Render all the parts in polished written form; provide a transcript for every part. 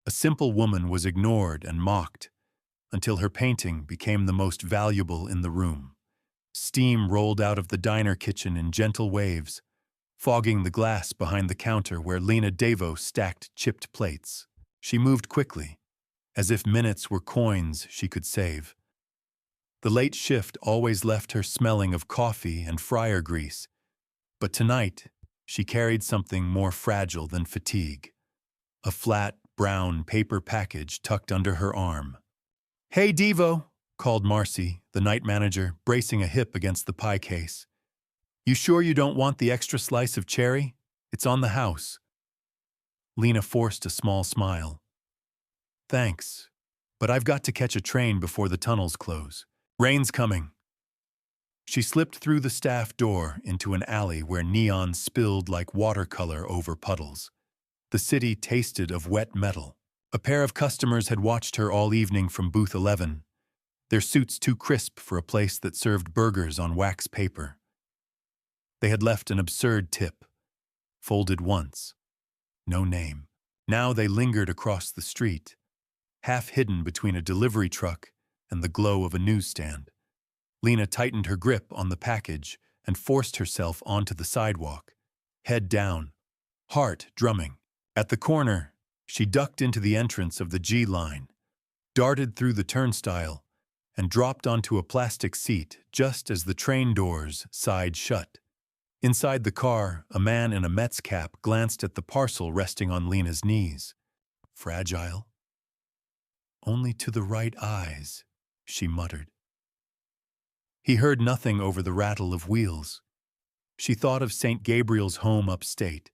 A simple woman was ignored and mocked until her painting became the most valuable in the room. Steam rolled out of the diner kitchen in gentle waves, fogging the glass behind the counter where Lena Devo stacked chipped plates. She moved quickly, as if minutes were coins she could save. The late shift always left her smelling of coffee and fryer grease, but tonight she carried something more fragile than fatigue. A flat, brown paper package tucked under her arm. "Hey, Devo," called Marcy, the night manager, bracing a hip against the pie case. "You sure you don't want the extra slice of cherry? It's on the house." Lena forced a small smile. "Thanks, but I've got to catch a train before the tunnels close. Rain's coming." She slipped through the staff door into an alley where neon spilled like watercolor over puddles. The city tasted of wet metal. A pair of customers had watched her all evening from booth 11, their suits too crisp for a place that served burgers on wax paper. They had left an absurd tip, folded once, no name. Now they lingered across the street, half hidden between a delivery truck and the glow of a newsstand. Lena tightened her grip on the package and forced herself onto the sidewalk, head down, heart drumming. At the corner, she ducked into the entrance of the G line, darted through the turnstile, and dropped onto a plastic seat just as the train doors sighed shut. Inside the car, a man in a Mets cap glanced at the parcel resting on Lena's knees. Fragile? "Only to the right eyes," she muttered. He heard nothing over the rattle of wheels. She thought of St. Gabriel's home upstate,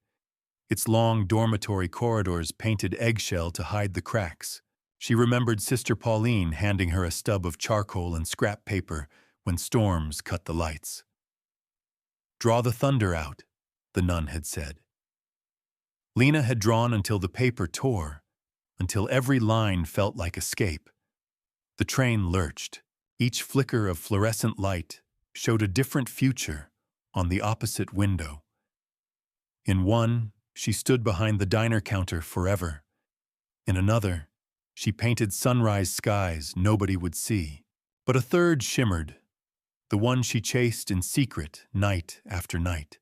its long dormitory corridors painted eggshell to hide the cracks. She remembered Sister Pauline handing her a stub of charcoal and scrap paper when storms cut the lights. "Draw the thunder out," the nun had said. Lena had drawn until the paper tore, until every line felt like escape. The train lurched. Each flicker of fluorescent light showed a different future on the opposite window. In one, she stood behind the diner counter forever. In another, she painted sunrise skies nobody would see. But a third shimmered, the one she chased in secret night after night.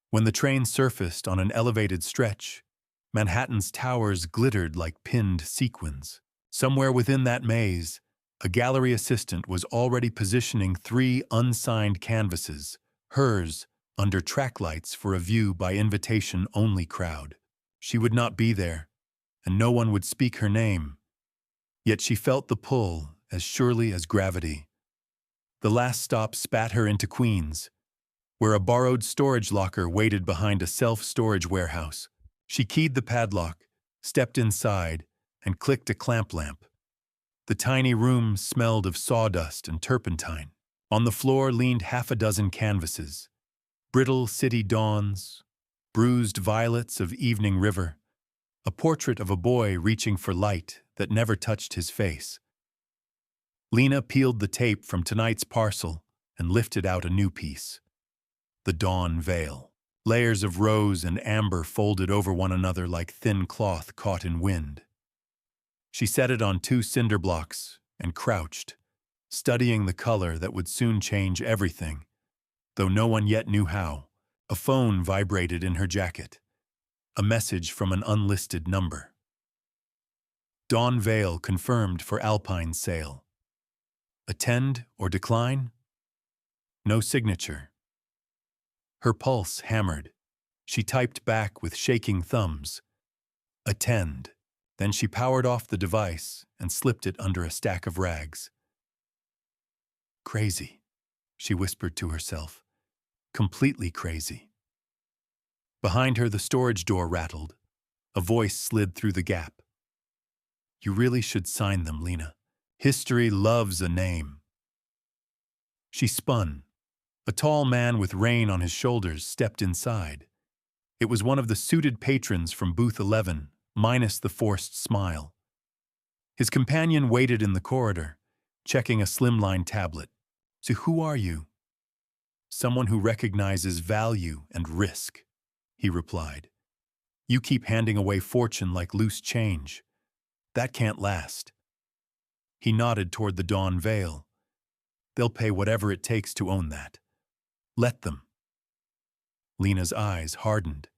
When the train surfaced on an elevated stretch, Manhattan's towers glittered like pinned sequins. Somewhere within that maze, a gallery assistant was already positioning 3 unsigned canvases, hers under track lights for a view by invitation-only crowd. She would not be there, and no one would speak her name. Yet she felt the pull as surely as gravity. The last stop spat her into Queens, where a borrowed storage locker waited behind a self-storage warehouse. She keyed the padlock, stepped inside, and clicked a clamp lamp. The tiny room smelled of sawdust and turpentine. On the floor leaned half a dozen canvases, brittle city dawns, bruised violets of evening river, a portrait of a boy reaching for light that never touched his face. Lena peeled the tape from tonight's parcel and lifted out a new piece. The Dawn Veil. Layers of rose and amber folded over one another like thin cloth caught in wind. She set it on 2 cinder blocks and crouched, studying the color that would soon change everything, though no one yet knew how. A phone vibrated in her jacket, a message from an unlisted number. Dawn Veil confirmed for Alpine sale. Attend or decline? No signature. Her pulse hammered. She typed back with shaking thumbs. Attend. Then she powered off the device and slipped it under a stack of rags. Crazy, she whispered to herself. Completely crazy. Behind her, the storage door rattled. A voice slid through the gap. You really should sign them, Lena. History loves a name. She spun. A tall man with rain on his shoulders stepped inside. It was one of the suited patrons from booth 11, minus the forced smile. His companion waited in the corridor, checking a slimline tablet. So who are you? Someone who recognizes value and risk, he replied. You keep handing away fortune like loose change. That can't last. He nodded toward the Dawn Veil. They'll pay whatever it takes to own that. Let them. Lena's eyes hardened.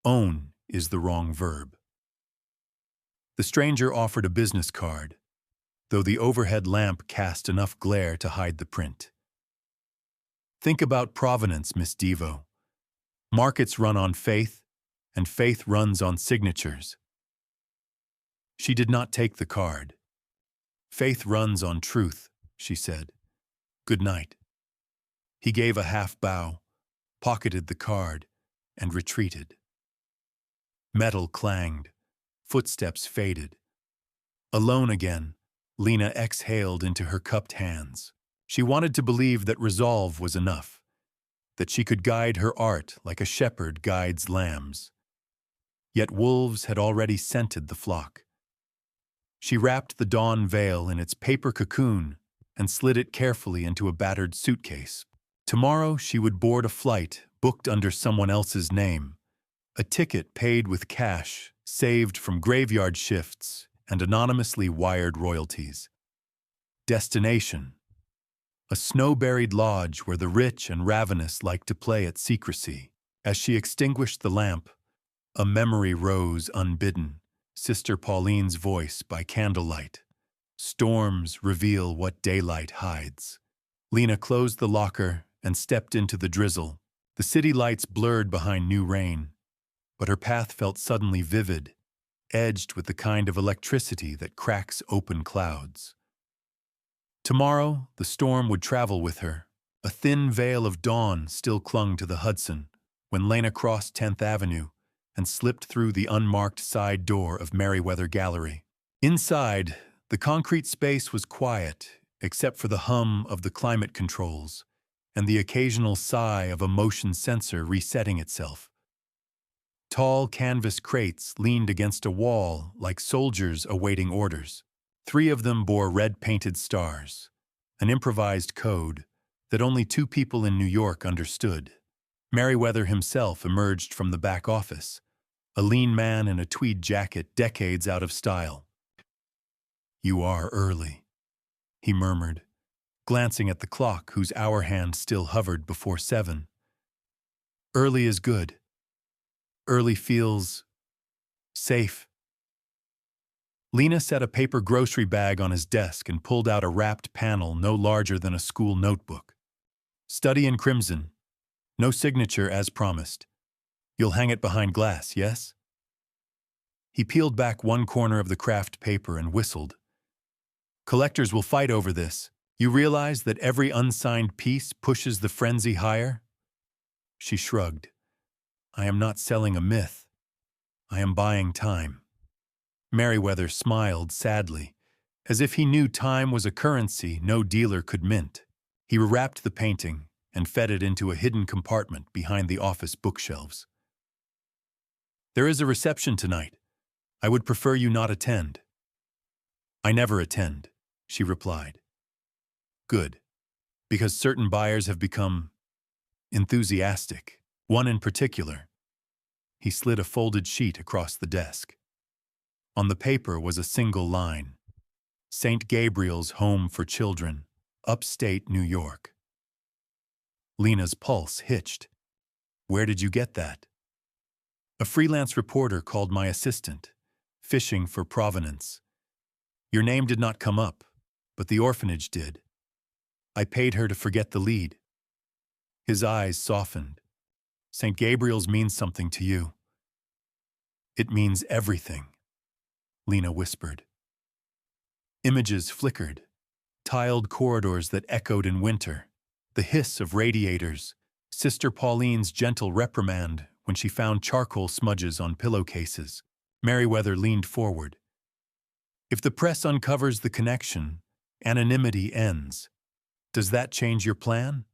Own is the wrong verb. The stranger offered a business card, though the overhead lamp cast enough glare to hide the print. Think about provenance, Miss Devo. Markets run on faith, and faith runs on signatures. She did not take the card. Faith runs on truth, she said. Good night. He gave a half bow, pocketed the card, and retreated. Metal clanged. Footsteps faded. Alone again, Lena exhaled into her cupped hands. She wanted to believe that resolve was enough, that she could guide her art like a shepherd guides lambs. Yet wolves had already scented the flock. She wrapped the Dawn Veil in its paper cocoon and slid it carefully into a battered suitcase. Tomorrow she would board a flight booked under someone else's name, a ticket paid with cash saved from graveyard shifts and anonymously wired royalties. Destination: a snow-buried lodge where the rich and ravenous like to play at secrecy. As she extinguished the lamp, a memory rose unbidden, Sister Pauline's voice by candlelight. Storms reveal what daylight hides. Lena closed the locker and stepped into the drizzle. The city lights blurred behind new rain, but her path felt suddenly vivid, edged with the kind of electricity that cracks open clouds. Tomorrow, the storm would travel with her. A thin veil of dawn still clung to the Hudson when Lena crossed 10th Avenue and slipped through the unmarked side door of Merriweather Gallery. Inside, the concrete space was quiet, except for the hum of the climate controls and the occasional sigh of a motion sensor resetting itself. Tall canvas crates leaned against a wall like soldiers awaiting orders. 3 of them bore red-painted stars, an improvised code that only 2 people in New York understood. Merriweather himself emerged from the back office, a lean man in a tweed jacket decades out of style. "You are early," he murmured, glancing at the clock whose hour hand still hovered before 7. "Early is good. Early feels safe." Lena set a paper grocery bag on his desk and pulled out a wrapped panel no larger than a school notebook. "Study in crimson. No signature as promised. You'll hang it behind glass, yes?" He peeled back one corner of the craft paper and whistled. "Collectors will fight over this. You realize that every unsigned piece pushes the frenzy higher?" She shrugged. "I am not selling a myth. I am buying time." Merriweather smiled sadly, as if he knew time was a currency no dealer could mint. He rewrapped the painting and fed it into a hidden compartment behind the office bookshelves. "There is a reception tonight. I would prefer you not attend." "I never attend," she replied. "Good, because certain buyers have become enthusiastic. One in particular." He slid a folded sheet across the desk. On the paper was a single line: "St. Gabriel's Home for Children, Upstate New York." Lena's pulse hitched. "Where did you get that?" "A freelance reporter called my assistant, fishing for provenance. Your name did not come up, but the orphanage did. I paid her to forget the lead." His eyes softened. "St. Gabriel's means something to you." "It means everything," Lena whispered. Images flickered, tiled corridors that echoed in winter, the hiss of radiators, Sister Pauline's gentle reprimand when she found charcoal smudges on pillowcases. Merriweather leaned forward. "If the press uncovers the connection, anonymity ends. Does that change your plan?"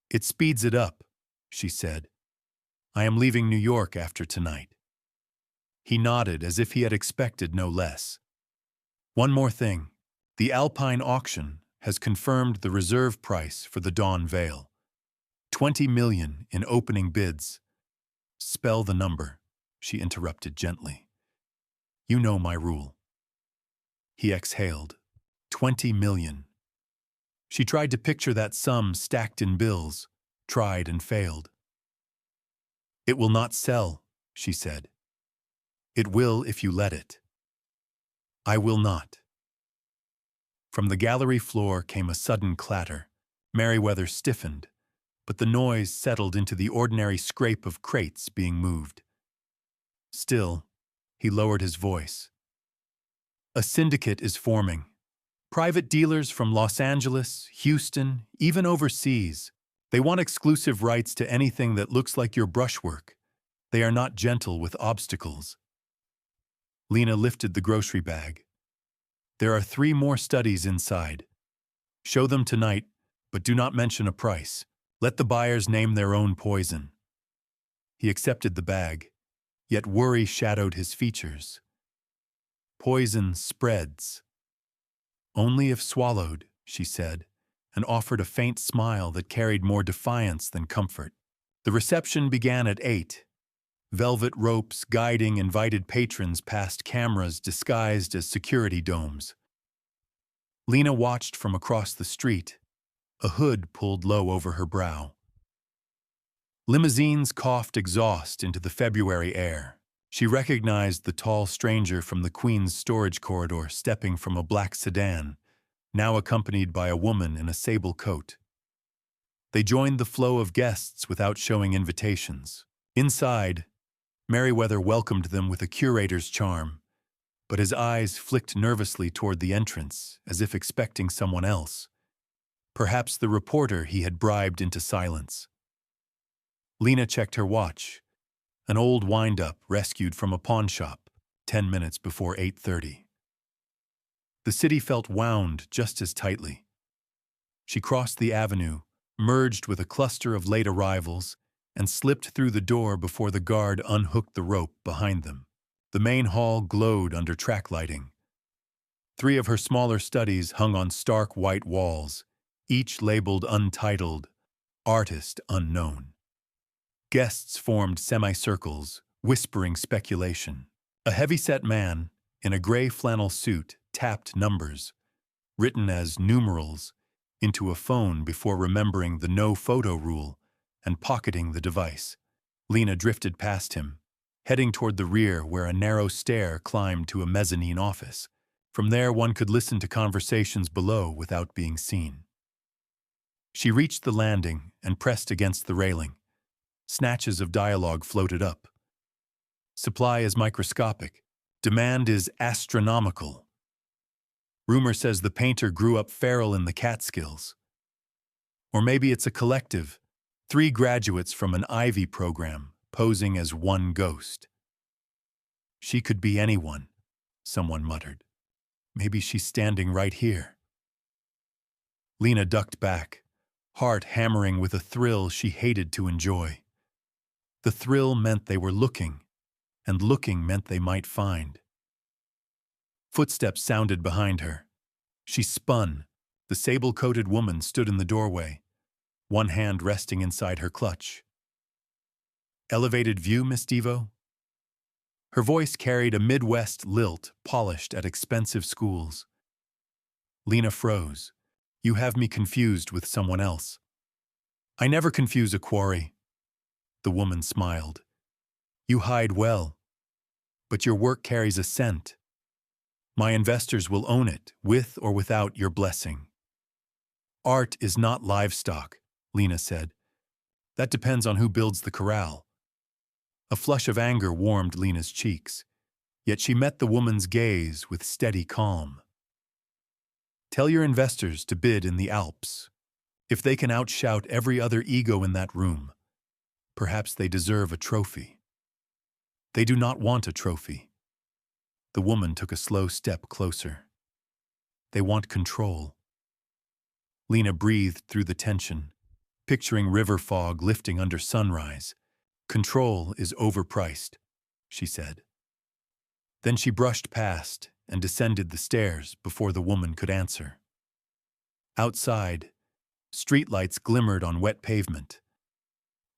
"It speeds it up," she said. "I am leaving New York after tonight." He nodded as if he had expected no less. "One more thing. The Alpine auction has confirmed the reserve price for the Dawn Veil. $20 million in opening bids. Spell the number." she interrupted gently. You know my rule. He exhaled. 20 million. She tried to picture that sum stacked in bills, tried and failed. It will not sell, she said. It will if you let it. I will not. From the gallery floor came a sudden clatter. Merriweather stiffened, but the noise settled into the ordinary scrape of crates being moved. Still, he lowered his voice. A syndicate is forming. Private dealers from Los Angeles, Houston, even overseas. They want exclusive rights to anything that looks like your brushwork. They are not gentle with obstacles. Lena lifted the grocery bag. There are 3 more studies inside. Show them tonight, but do not mention a price. Let the buyers name their own poison. He accepted the bag, yet worry shadowed his features. Poison spreads. Only if swallowed, she said, and offered a faint smile that carried more defiance than comfort. The reception began at 8. Velvet ropes guiding invited patrons past cameras disguised as security domes. Lena watched from across the street, a hood pulled low over her brow. Limousines coughed exhaust into the February air. She recognized the tall stranger from the Queen's storage corridor stepping from a black sedan, now accompanied by a woman in a sable coat. They joined the flow of guests without showing invitations. Inside, Merriweather welcomed them with a curator's charm, but his eyes flicked nervously toward the entrance, as if expecting someone else. Perhaps the reporter he had bribed into silence. Lena checked her watch. An old wind-up rescued from a pawn shop, 10 minutes before 8:30. The city felt wound just as tightly. She crossed the avenue, merged with a cluster of late arrivals, and slipped through the door before the guard unhooked the rope behind them. The main hall glowed under track lighting. 3 of her smaller studies hung on stark white walls, each labeled Untitled, Artist Unknown. Guests formed semicircles, whispering speculation. A heavy-set man, in a gray flannel suit, tapped numbers, written as numerals, into a phone before remembering the no-photo rule and pocketing the device. Lena drifted past him, heading toward the rear where a narrow stair climbed to a mezzanine office. From there, one could listen to conversations below without being seen. She reached the landing and pressed against the railing. Snatches of dialogue floated up. Supply is microscopic. Demand is astronomical. Rumor says the painter grew up feral in the Catskills. Or maybe it's a collective, 3 graduates from an Ivy program posing as one ghost. She could be anyone, someone muttered. Maybe she's standing right here. Lena ducked back, heart hammering with a thrill she hated to enjoy. The thrill meant they were looking, and looking meant they might find. Footsteps sounded behind her. She spun. The sable-coated woman stood in the doorway, one hand resting inside her clutch. Elevated view, Miss Devo? Her voice carried a Midwest lilt polished at expensive schools. Lena froze. You have me confused with someone else. I never confuse a quarry. The woman smiled. You hide well, but your work carries a scent. My investors will own it, with or without your blessing. Art is not livestock, Lena said. That depends on who builds the corral. A flush of anger warmed Lena's cheeks, yet she met the woman's gaze with steady calm. Tell your investors to bid in the Alps. If they can outshout every other ego in that room, perhaps they deserve a trophy. They do not want a trophy. The woman took a slow step closer. They want control. Lena breathed through the tension, picturing river fog lifting under sunrise. Control is overpriced, she said. Then she brushed past and descended the stairs before the woman could answer. Outside, streetlights glimmered on wet pavement.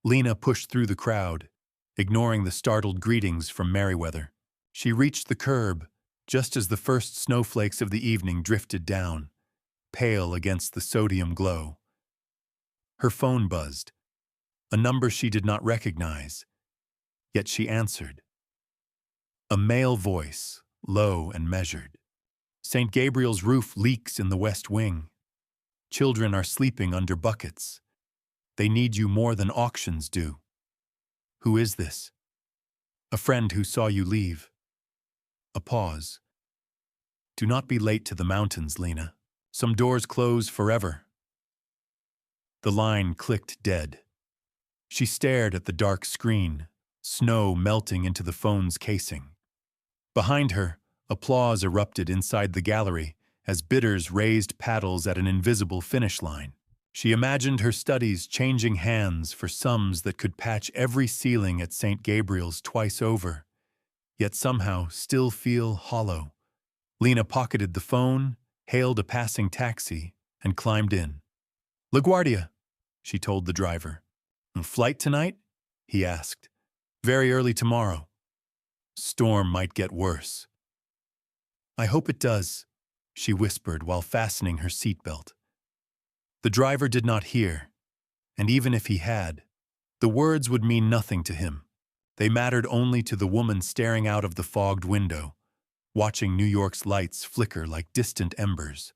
Lena pushed through the crowd, ignoring the startled greetings from Merriweather. She reached the curb just as the first snowflakes of the evening drifted down, pale against the sodium glow. Her phone buzzed, a number she did not recognize, yet she answered. A male voice, low and measured. St. Gabriel's roof leaks in the west wing. Children are sleeping under buckets. They need you more than auctions do. Who is this? A friend who saw you leave. A pause. Do not be late to the mountains, Lena. Some doors close forever. The line clicked dead. She stared at the dark screen, snow melting into the phone's casing. Behind her, applause erupted inside the gallery as bidders raised paddles at an invisible finish line. She imagined her studies changing hands for sums that could patch every ceiling at St. Gabriel's twice over, yet somehow still feel hollow. Lena pocketed the phone, hailed a passing taxi, and climbed in. LaGuardia, she told the driver. Flight tonight? He asked. Very early tomorrow. Storm might get worse. I hope it does, she whispered while fastening her seatbelt. The driver did not hear, and even if he had, the words would mean nothing to him. They mattered only to the woman staring out of the fogged window, watching New York's lights flicker like distant embers.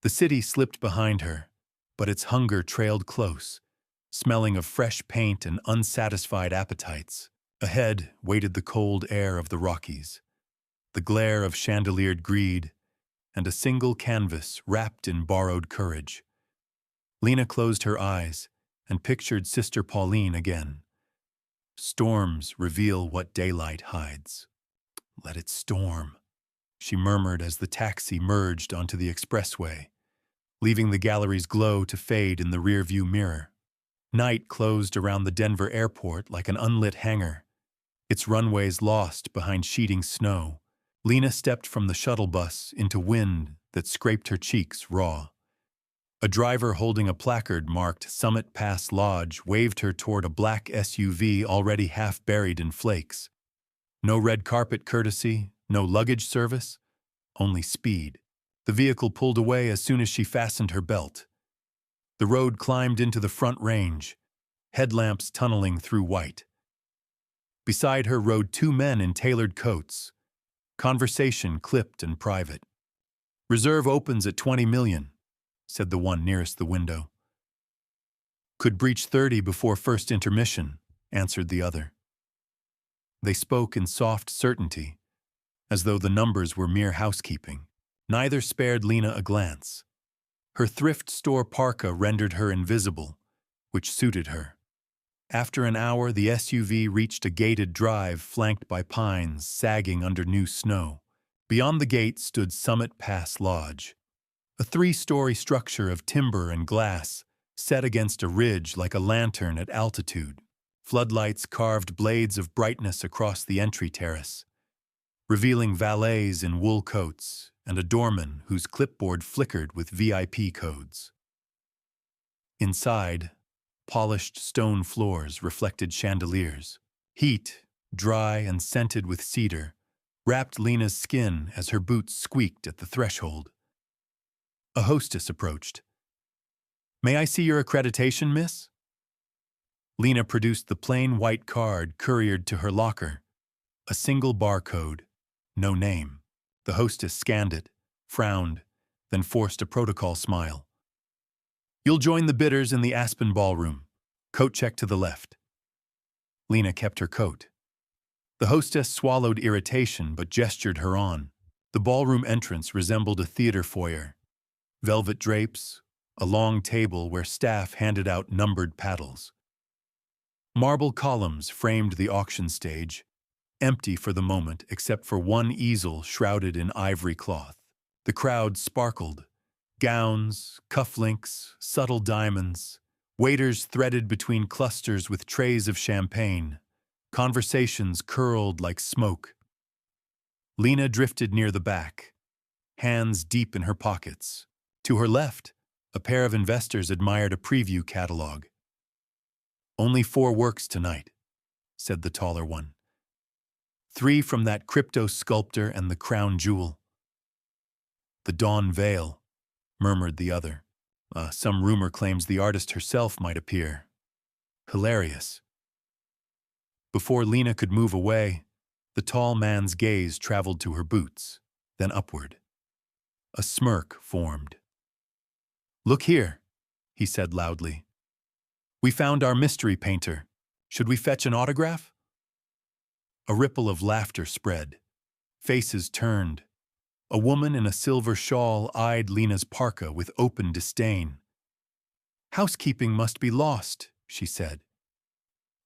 The city slipped behind her, but its hunger trailed close, smelling of fresh paint and unsatisfied appetites. Ahead waited the cold air of the Rockies, the glare of chandeliered greed, and a single canvas wrapped in borrowed courage. Lena closed her eyes and pictured Sister Pauline again. Storms reveal what daylight hides. Let it storm, she murmured as the taxi merged onto the expressway, leaving the gallery's glow to fade in the rearview mirror. Night closed around the Denver airport like an unlit hangar, its runways lost behind sheeting snow. Lena stepped from the shuttle bus into wind that scraped her cheeks raw. A driver holding a placard marked Summit Pass Lodge waved her toward a black SUV already half buried in flakes. No red carpet courtesy, no luggage service, only speed. The vehicle pulled away as soon as she fastened her belt. The road climbed into the front range, headlamps tunneling through white. Beside her rode two men in tailored coats, conversation clipped and private. Reserve opens at 20 million, said the one nearest the window. Could breach 30 before first intermission, answered the other. They spoke in soft certainty, as though the numbers were mere housekeeping. Neither spared Lena a glance. Her thrift store parka rendered her invisible, which suited her. After an hour, the SUV reached a gated drive flanked by pines sagging under new snow. Beyond the gate stood Summit Pass Lodge, a 3-story structure of timber and glass set against a ridge like a lantern at altitude. Floodlights carved blades of brightness across the entry terrace, revealing valets in wool coats and a doorman whose clipboard flickered with VIP codes. Inside, polished stone floors reflected chandeliers. Heat, dry and scented with cedar, wrapped Lena's skin as her boots squeaked at the threshold. A hostess approached. May I see your accreditation, miss? Lena produced the plain white card couriered to her locker. A single barcode, no name. The hostess scanned it, frowned, then forced a protocol smile. You'll join the bidders in the Aspen Ballroom. Coat check to the left. Lena kept her coat. The hostess swallowed irritation but gestured her on. The ballroom entrance resembled a theater foyer. Velvet drapes, a long table where staff handed out numbered paddles. Marble columns framed the auction stage, empty for the moment except for one easel shrouded in ivory cloth. The crowd sparkled. Gowns, cufflinks, subtle diamonds, waiters threaded between clusters with trays of champagne. Conversations curled like smoke. Lena drifted near the back, hands deep in her pockets. To her left, a pair of investors admired a preview catalog. Only 4 works tonight, said the taller one. 3 from that crypto sculptor and the crown jewel. The Dawn Veil, murmured the other. Some rumor claims the artist herself might appear. Hilarious. Before Lena could move away, the tall man's gaze traveled to her boots, then upward. A smirk formed. Look here, he said loudly. We found our mystery painter. Should we fetch an autograph? A ripple of laughter spread. Faces turned. A woman in a silver shawl eyed Lena's parka with open disdain. Housekeeping must be lost, she said.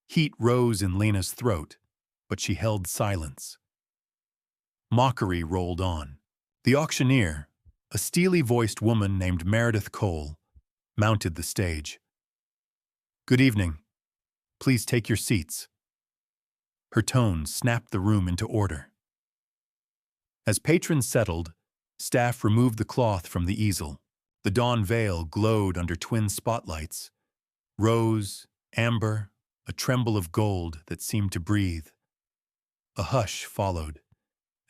Heat rose in Lena's throat, but she held silence. Mockery rolled on. The auctioneer, a steely-voiced woman named Meredith Cole, mounted the stage. Good evening. Please take your seats. Her tone snapped the room into order. As patrons settled, staff removed the cloth from the easel. The dawn veil glowed under twin spotlights. Rose, amber, a tremble of gold that seemed to breathe. A hush followed,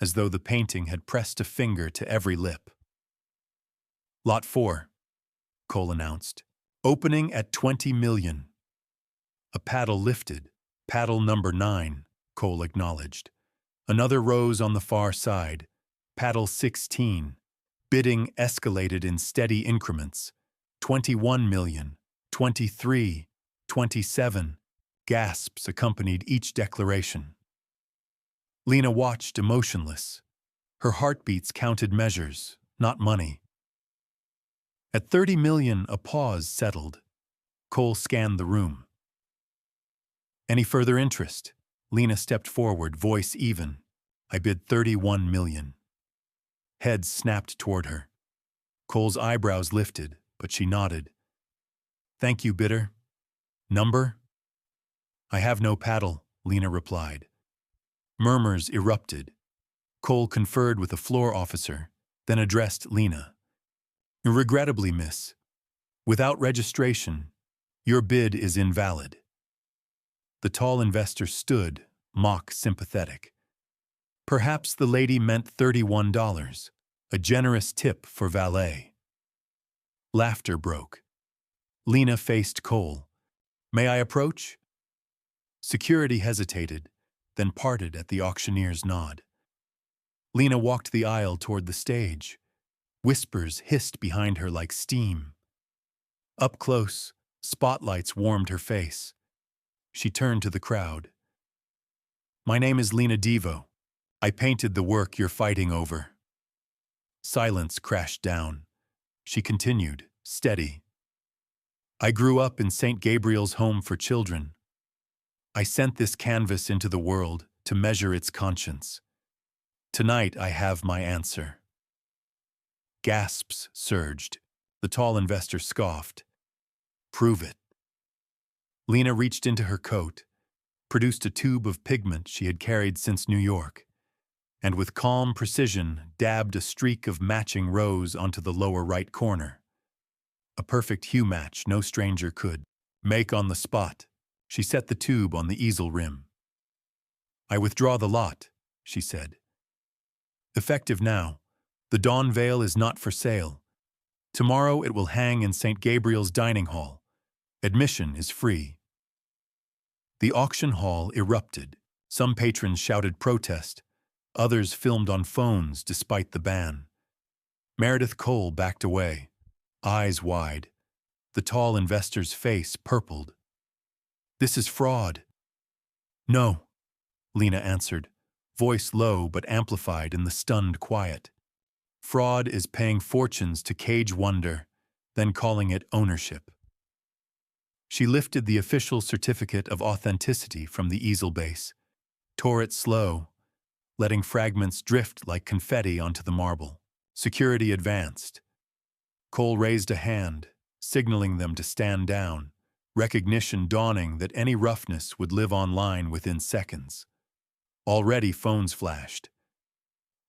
as though the painting had pressed a finger to every lip. Lot 4, Cole announced, opening at 20 million. A paddle lifted, paddle number 9, Cole acknowledged. Another rose on the far side, paddle 16. Bidding escalated in steady increments. 21 million, 23, 27. Gasps accompanied each declaration. Lena watched emotionless. Her heartbeats counted measures, not money. At 30 million, a pause settled. Cole scanned the room. Any further interest? Lena stepped forward, voice even. I bid 31 million. Head snapped toward her. Cole's eyebrows lifted, but she nodded. Thank you, bidder. Number? I have no paddle, Lena replied. Murmurs erupted. Cole conferred with a floor officer, then addressed Lena. Regrettably, miss, without registration, your bid is invalid. The tall investor stood, mock sympathetic. Perhaps the lady meant $31, a generous tip for valet. Laughter broke. Lena faced Cole. May I approach? Security hesitated, then parted at the auctioneer's nod. Lena walked the aisle toward the stage. Whispers hissed behind her like steam. Up close, spotlights warmed her face. She turned to the crowd. My name is Lena Devo. I painted the work you're fighting over. Silence crashed down. She continued, steady. I grew up in St. Gabriel's Home for Children. I sent this canvas into the world to measure its conscience. Tonight I have my answer. Gasps surged. The tall investor scoffed. Prove it. Lena reached into her coat, produced a tube of pigment she had carried since New York, and with calm precision dabbed a streak of matching rose onto the lower right corner. A perfect hue match no stranger could make on the spot. She set the tube on the easel rim. I withdraw the lot, she said. Effective now, the dawn veil is not for sale. Tomorrow it will hang in St. Gabriel's dining hall. Admission is free. The auction hall erupted. Some patrons shouted protest. Others filmed on phones despite the ban. Meredith Cole backed away, eyes wide. The tall investor's face purpled. This is fraud. No, Lena answered, voice low but amplified in the stunned quiet. Fraud is paying fortunes to cage wonder, then calling it ownership. She lifted the official certificate of authenticity from the easel base, tore it slow, letting fragments drift like confetti onto the marble. Security advanced. Cole raised a hand, signaling them to stand down, recognition dawning that any roughness would live online within seconds. Already phones flashed.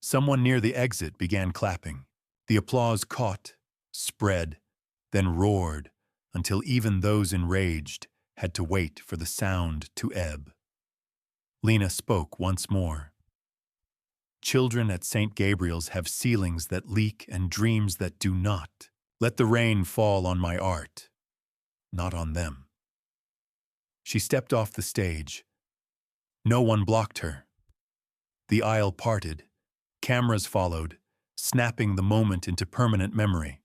Someone near the exit began clapping. The applause caught, spread, then roared until even those enraged had to wait for the sound to ebb. Lena spoke once more. Children at St. Gabriel's have ceilings that leak and dreams that do not. Let the rain fall on my art, not on them. She stepped off the stage. No one blocked her. The aisle parted. Cameras followed, snapping the moment into permanent memory.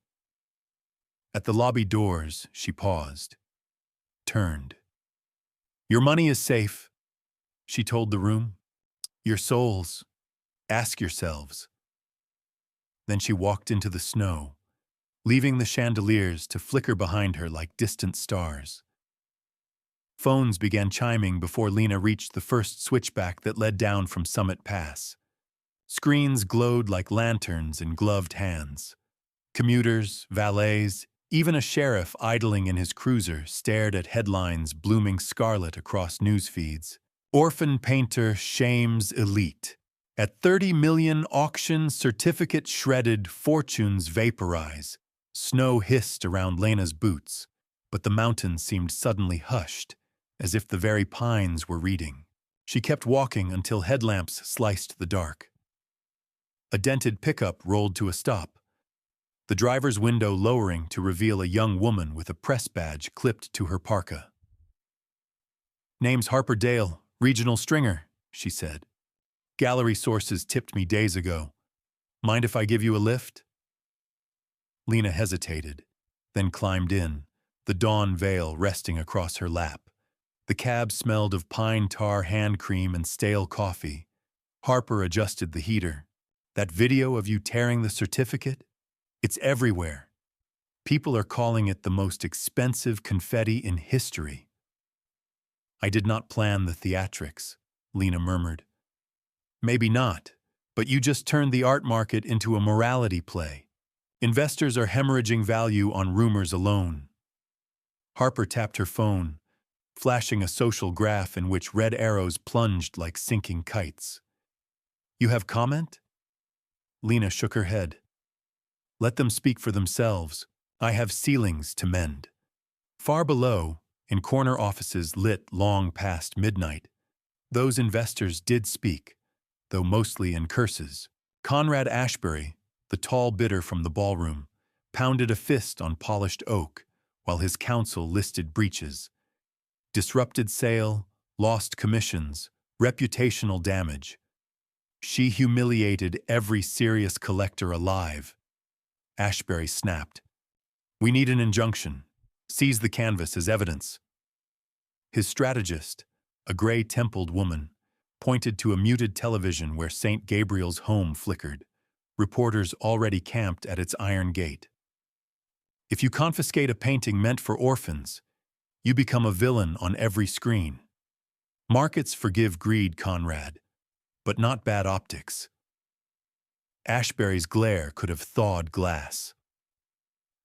At the lobby doors, she paused, turned. Your money is safe, she told the room. Your souls. Ask yourselves. Then she walked into the snow, leaving the chandeliers to flicker behind her like distant stars. Phones began chiming before Lena reached the first switchback that led down from Summit Pass. Screens glowed like lanterns in gloved hands. Commuters, valets, even a sheriff idling in his cruiser stared at headlines blooming scarlet across news feeds. Orphan painter shames elite. At 30 million auction certificate shredded, fortunes vaporize. Snow hissed around Lena's boots, but the mountains seemed suddenly hushed, as if the very pines were reading. She kept walking until headlamps sliced the dark. A dented pickup rolled to a stop, the driver's window lowering to reveal a young woman with a press badge clipped to her parka. Name's Harper Dale, regional stringer, she said. Gallery sources tipped me days ago. Mind if I give you a lift? Lena hesitated, then climbed in, the dawn veil resting across her lap. The cab smelled of pine tar hand cream and stale coffee. Harper adjusted the heater. That video of you tearing the certificate? It's everywhere. People are calling it the most expensive confetti in history. I did not plan the theatrics, Lena murmured. Maybe not, but you just turned the art market into a morality play. Investors are hemorrhaging value on rumors alone. Harper tapped her phone, flashing a social graph in which red arrows plunged like sinking kites. You have comment? Lena shook her head. Let them speak for themselves. I have ceilings to mend. Far below, in corner offices lit long past midnight, those investors did speak, though mostly in curses. Conrad Ashbury, the tall bidder from the ballroom, pounded a fist on polished oak while his counsel listed breaches. Disrupted sale, lost commissions, reputational damage. She humiliated every serious collector alive. Ashbury snapped. We need an injunction. Seize the canvas as evidence. His strategist, a gray-templed woman, pointed to a muted television where St. Gabriel's home flickered, reporters already camped at its iron gate. If you confiscate a painting meant for orphans, you become a villain on every screen. Markets forgive greed, Conrad, but not bad optics. Ashbury's glare could have thawed glass.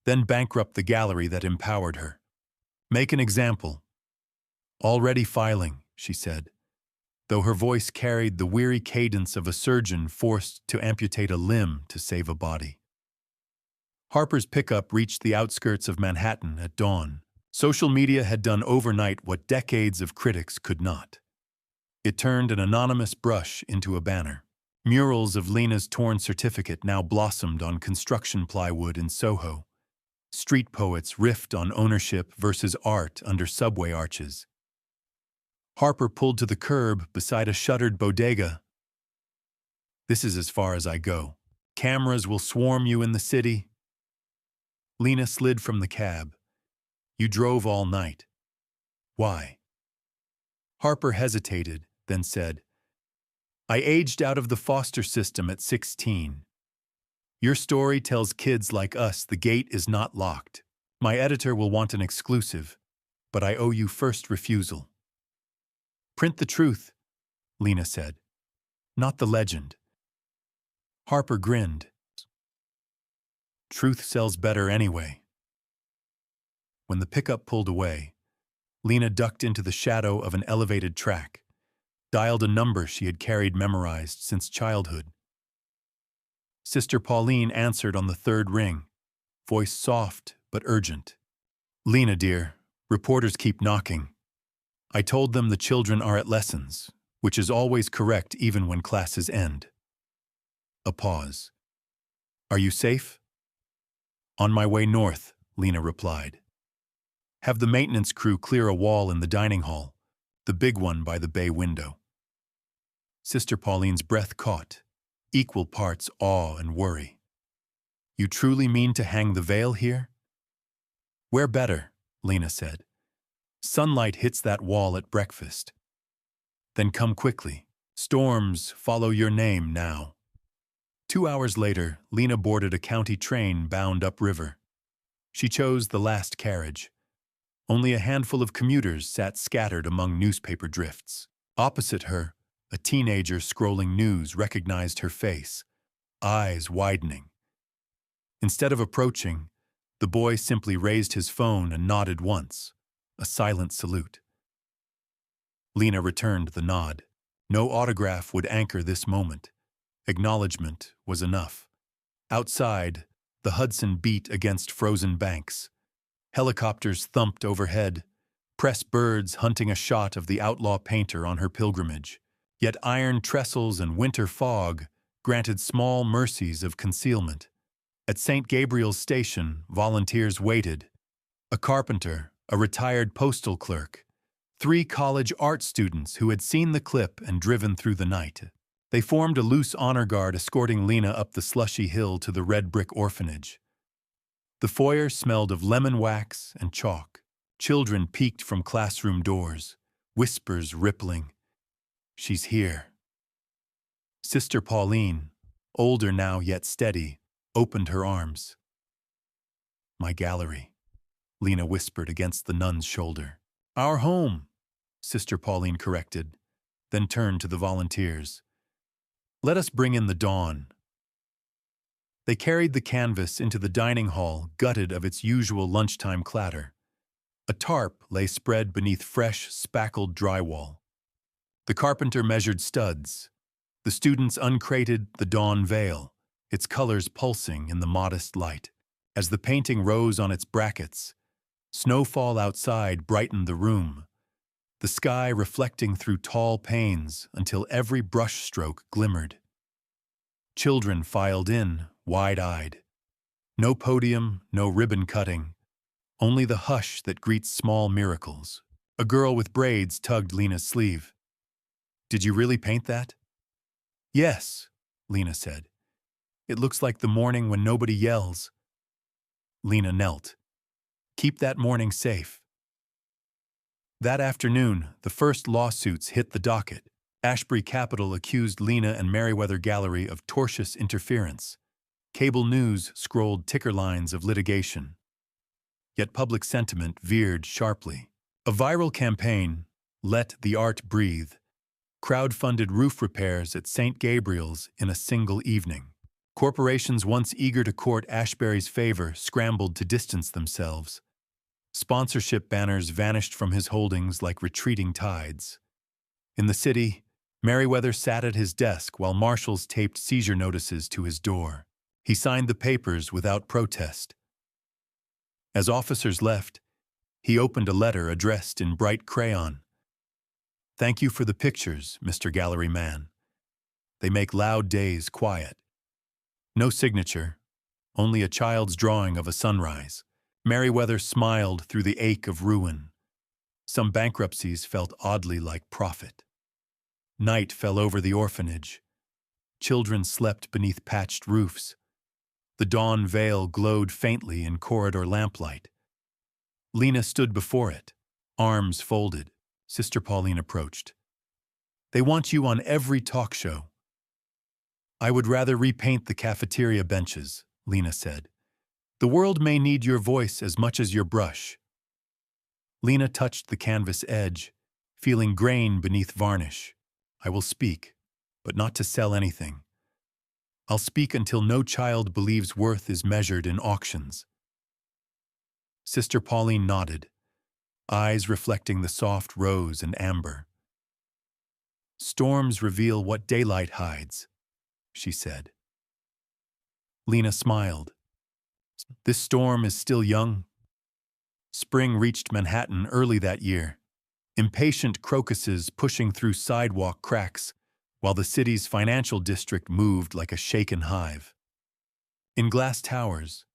Then bankrupt the gallery that empowered her. Make an example. Already filing, she said, though her voice carried the weary cadence of a surgeon forced to amputate a limb to save a body. Harper's pickup reached the outskirts of Manhattan at dawn. Social media had done overnight what decades of critics could not. It turned an anonymous brush into a banner. Murals of Lena's torn certificate now blossomed on construction plywood in Soho. Street poets riffed on ownership versus art under subway arches. Harper pulled to the curb beside a shuttered bodega. This is as far as I go. Cameras will swarm you in the city. Lena slid from the cab. You drove all night. Why? Harper hesitated, then said, I aged out of the foster system at 16. Your story tells kids like us the gate is not locked. My editor will want an exclusive, but I owe you first refusal. Print the truth, Lena said, not the legend. Harper grinned. Truth sells better anyway. When the pickup pulled away, Lena ducked into the shadow of an elevated track, dialed a number she had carried memorized since childhood. Sister Pauline answered on the third ring, voice soft but urgent. Lena, dear, reporters keep knocking. I told them the children are at lessons. which is always correct even when classes end. A pause. Are you safe? On my way north, Lena replied. Have the maintenance crew clear a wall in the dining hall, the big one by the bay window. Sister Pauline's breath caught, equal parts awe and worry. You truly mean to hang the veil here? Where better, Lena said. Sunlight hits that wall at breakfast. Then come quickly. Storms follow your name now. 2 hours later, Lena boarded a county train bound upriver. She chose the last carriage. Only a handful of commuters sat scattered among newspaper drifts. Opposite her, a teenager scrolling news recognized her face, eyes widening. Instead of approaching, the boy simply raised his phone and nodded once, a silent salute. Lena returned the nod. No autograph would anchor this moment. Acknowledgement was enough. Outside, the Hudson beat against frozen banks. Helicopters thumped overhead, press birds hunting a shot of the outlaw painter on her pilgrimage. Yet iron trestles and winter fog granted small mercies of concealment. At St. Gabriel's Station, volunteers waited. A carpenter, a retired postal clerk, 3 college art students who had seen the clip and driven through the night. They formed a loose honor guard escorting Lena up the slushy hill to the red brick orphanage. The foyer smelled of lemon wax and chalk. Children peeked from classroom doors, whispers rippling. She's here. Sister Pauline, older now yet steady, opened her arms. My gallery, Lena whispered against the nun's shoulder. Our home, Sister Pauline corrected, then turned to the volunteers. Let us bring in the dawn. They carried the canvas into the dining hall, gutted of its usual lunchtime clatter. A tarp lay spread beneath fresh, spackled drywall. The carpenter measured studs. The students uncrated the dawn veil, its colors pulsing in the modest light. As the painting rose on its brackets, snowfall outside brightened the room, the sky reflecting through tall panes until every brushstroke glimmered. Children filed in, wide-eyed. No podium, no ribbon cutting, only the hush that greets small miracles. A girl with braids tugged Lena's sleeve. Did you really paint that? Yes, Lena said. It looks like the morning when nobody yells. Lena knelt. Keep that morning safe. That afternoon, the first lawsuits hit the docket. Ashbury Capital accused Lena and Merriweather Gallery of tortious interference. Cable news scrolled ticker lines of litigation. Yet public sentiment veered sharply. A viral campaign, Let the Art Breathe, crowd-funded roof repairs at St. Gabriel's in a single evening. Corporations once eager to court Ashbury's favor scrambled to distance themselves. Sponsorship banners vanished from his holdings like retreating tides. In the city, Merriweather sat at his desk while marshals taped seizure notices to his door. He signed the papers without protest. As officers left, he opened a letter addressed in bright crayon. Thank you for the pictures, Mr. Gallery Man. They make loud days quiet. No signature, only a child's drawing of a sunrise. Merriweather smiled through the ache of ruin. Some bankruptcies felt oddly like profit. Night fell over the orphanage. Children slept beneath patched roofs. The dawn veil glowed faintly in corridor lamplight. Lena stood before it, arms folded. Sister Pauline approached. They want you on every talk show. I would rather repaint the cafeteria benches, Lena said. The world may need your voice as much as your brush. Lena touched the canvas edge, feeling grain beneath varnish. I will speak, but not to sell anything. I'll speak until no child believes worth is measured in auctions. Sister Pauline nodded, eyes reflecting the soft rose and amber. Storms reveal what daylight hides, she said. Lena smiled. This storm is still young. Spring reached Manhattan early that year, impatient crocuses pushing through sidewalk cracks while the city's financial district moved like a shaken hive. In glass towers,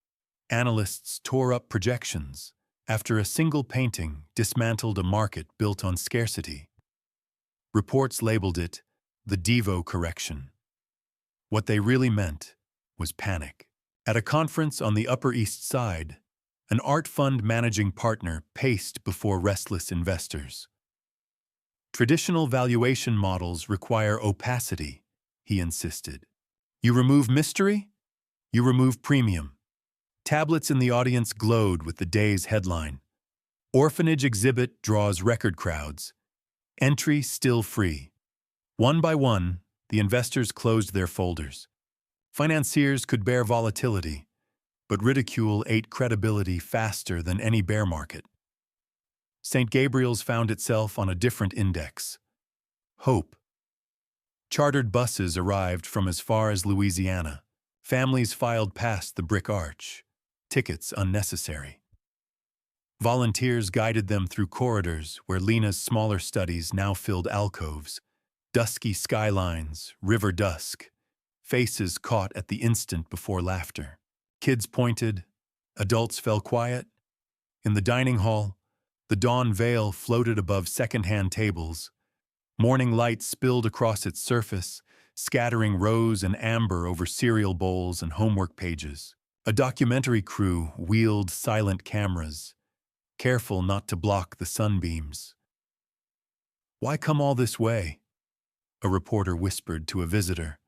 analysts tore up projections after a single painting dismantled a market built on scarcity. Reports labeled it the Devo correction. What they really meant was panic. At a conference on the Upper East Side, an art fund managing partner paced before restless investors. Traditional valuation models require opacity, he insisted. You remove mystery, you remove premium. Tablets in the audience glowed with the day's headline. Orphanage exhibit draws record crowds. Entry still free. One by one, the investors closed their folders. Financiers could bear volatility, but ridicule ate credibility faster than any bear market. St. Gabriel's found itself on a different index. Hope. Chartered buses arrived from as far as Louisiana. Families filed past the brick arch. Tickets unnecessary. Volunteers guided them through corridors where Lena's smaller studies now filled alcoves. Dusky skylines, river dusk. Faces caught at the instant before laughter. Kids pointed. Adults fell quiet. In the dining hall, the dawn veil floated above second-hand tables. Morning light spilled across its surface, scattering rose and amber over cereal bowls and homework pages. A documentary crew wheeled silent cameras, careful not to block the sunbeams. "Why come all this way?" a reporter whispered to a visitor,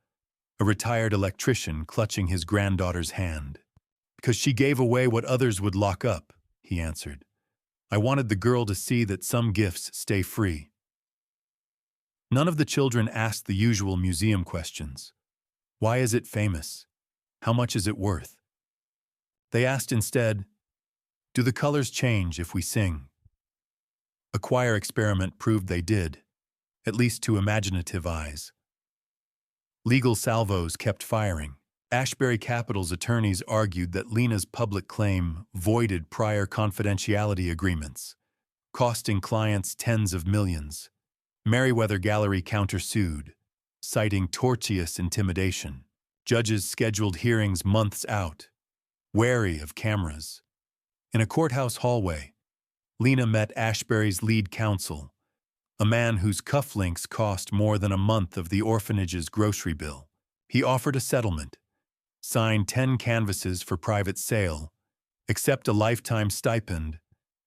a retired electrician clutching his granddaughter's hand. "Because she gave away what others would lock up," he answered. "I wanted the girl to see that some gifts stay free." None of the children asked the usual museum questions. Why is it famous? How much is it worth? They asked instead, do the colors change if we sing? A choir experiment proved they did, at least to imaginative eyes. Legal salvos kept firing. Ashbury Capital's attorneys argued that Lena's public claim voided prior confidentiality agreements, costing clients tens of millions. Merriweather Gallery countersued, citing tortious intimidation. Judges scheduled hearings months out, wary of cameras. In a courthouse hallway, Lena met Ashbury's lead counsel, a man whose cufflinks cost more than a month of the orphanage's grocery bill. He offered a settlement, signed 10 canvases for private sale, accept a lifetime stipend,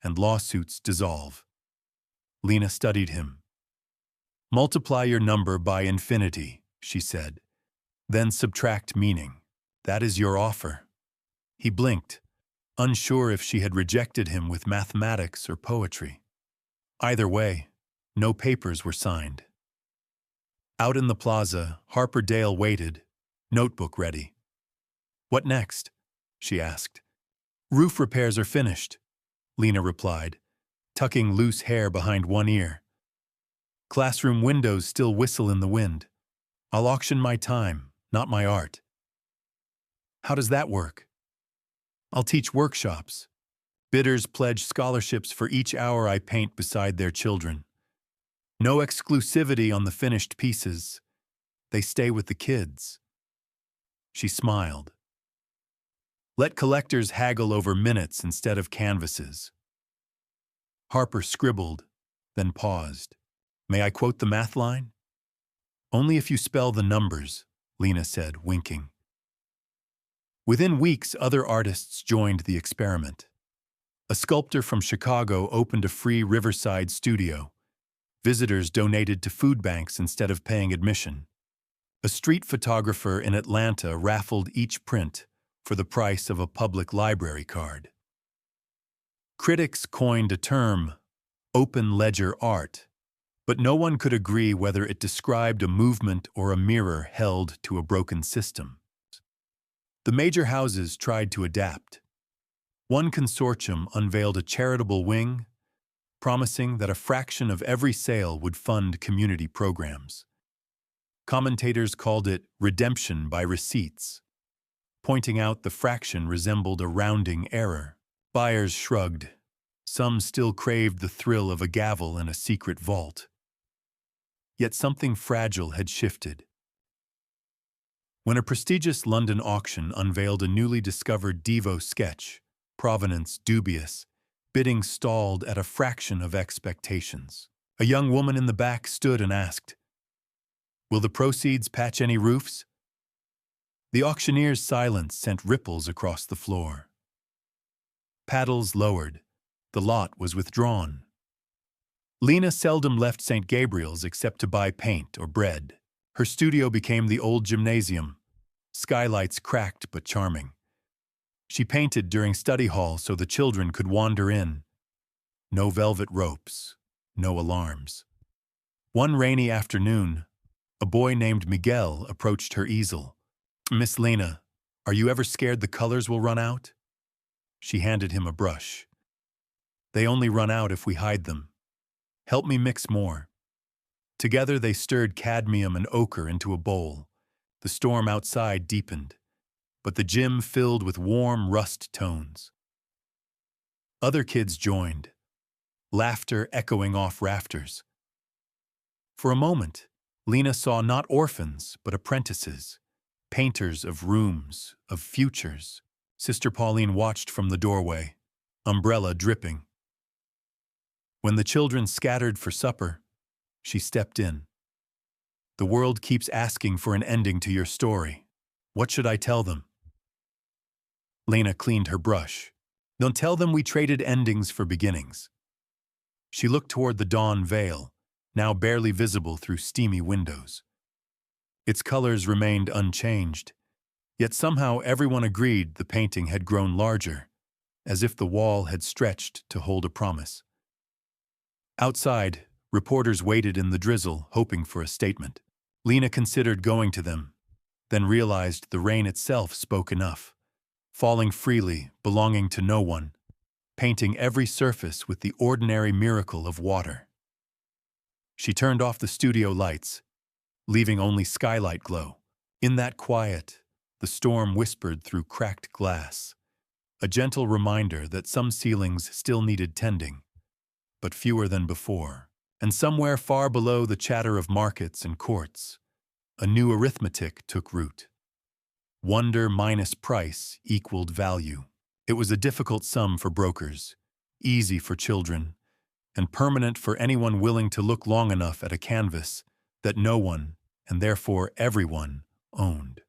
and lawsuits dissolve. Lena studied him. "Multiply your number by infinity," she said. "Then subtract meaning. That is your offer." He blinked, unsure if she had rejected him with mathematics or poetry. Either way, no papers were signed. Out in the plaza, Harper Dale waited, notebook ready. "What next?" she asked. "Roof repairs are finished," Lena replied, tucking loose hair behind one ear. "Classroom windows still whistle in the wind. I'll auction my time, not my art." "How does that work?" "I'll teach workshops. Bidders pledge scholarships for each hour I paint beside their children. No exclusivity on the finished pieces. They stay with the kids." She smiled. "Let collectors haggle over minutes instead of canvases." Harper scribbled, then paused. "May I quote the math line?" "Only if you spell the numbers," Lena said, winking. Within weeks, other artists joined the experiment. A sculptor from Chicago opened a free Riverside studio. Visitors donated to food banks instead of paying admission. A street photographer in Atlanta raffled each print for the price of a public library card. Critics coined a term, open ledger art, but no one could agree whether it described a movement or a mirror held to a broken system. The major houses tried to adapt. One consortium unveiled a charitable wing, promising that a fraction of every sale would fund community programs. Commentators called it redemption by receipts, pointing out the fraction resembled a rounding error. Buyers shrugged. Some still craved the thrill of a gavel in a secret vault. Yet something fragile had shifted. When a prestigious London auction unveiled a newly discovered Devo sketch, provenance dubious, bidding stalled at a fraction of expectations. A young woman in the back stood and asked, "Will the proceeds patch any roofs?" The auctioneer's silence sent ripples across the floor. Paddles lowered. The lot was withdrawn. Lena seldom left St. Gabriel's except to buy paint or bread. Her studio became the old gymnasium, skylights cracked but charming. She painted during study hall so the children could wander in. No velvet ropes, no alarms. One rainy afternoon, a boy named Miguel approached her easel. "Miss Lena, are you ever scared the colors will run out?" She handed him a brush. "They only run out if we hide them. Help me mix more." Together they stirred cadmium and ochre into a bowl. The storm outside deepened, but the gym filled with warm rust tones. Other kids joined, laughter echoing off rafters. For a moment, Lena saw not orphans, but apprentices, painters of rooms, of futures. Sister Pauline watched from the doorway, umbrella dripping. When the children scattered for supper, she stepped in. "The world keeps asking for an ending to your story. What should I tell them?" Lena cleaned her brush. "Don't tell them we traded endings for beginnings." She looked toward the dawn veil, now barely visible through steamy windows. Its colors remained unchanged, yet somehow everyone agreed the painting had grown larger, as if the wall had stretched to hold a promise. Outside, reporters waited in the drizzle, hoping for a statement. Lena considered going to them, then realized the rain itself spoke enough, falling freely, belonging to no one, painting every surface with the ordinary miracle of water. She turned off the studio lights, leaving only skylight glow. In that quiet, the storm whispered through cracked glass, a gentle reminder that some ceilings still needed tending, but fewer than before. And somewhere far below the chatter of markets and courts, a new arithmetic took root. Wonder minus price equaled value. It was a difficult sum for brokers, easy for children, and permanent for anyone willing to look long enough at a canvas that no one, and therefore everyone, owned.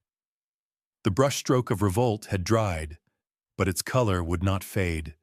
The brushstroke of revolt had dried, but its color would not fade.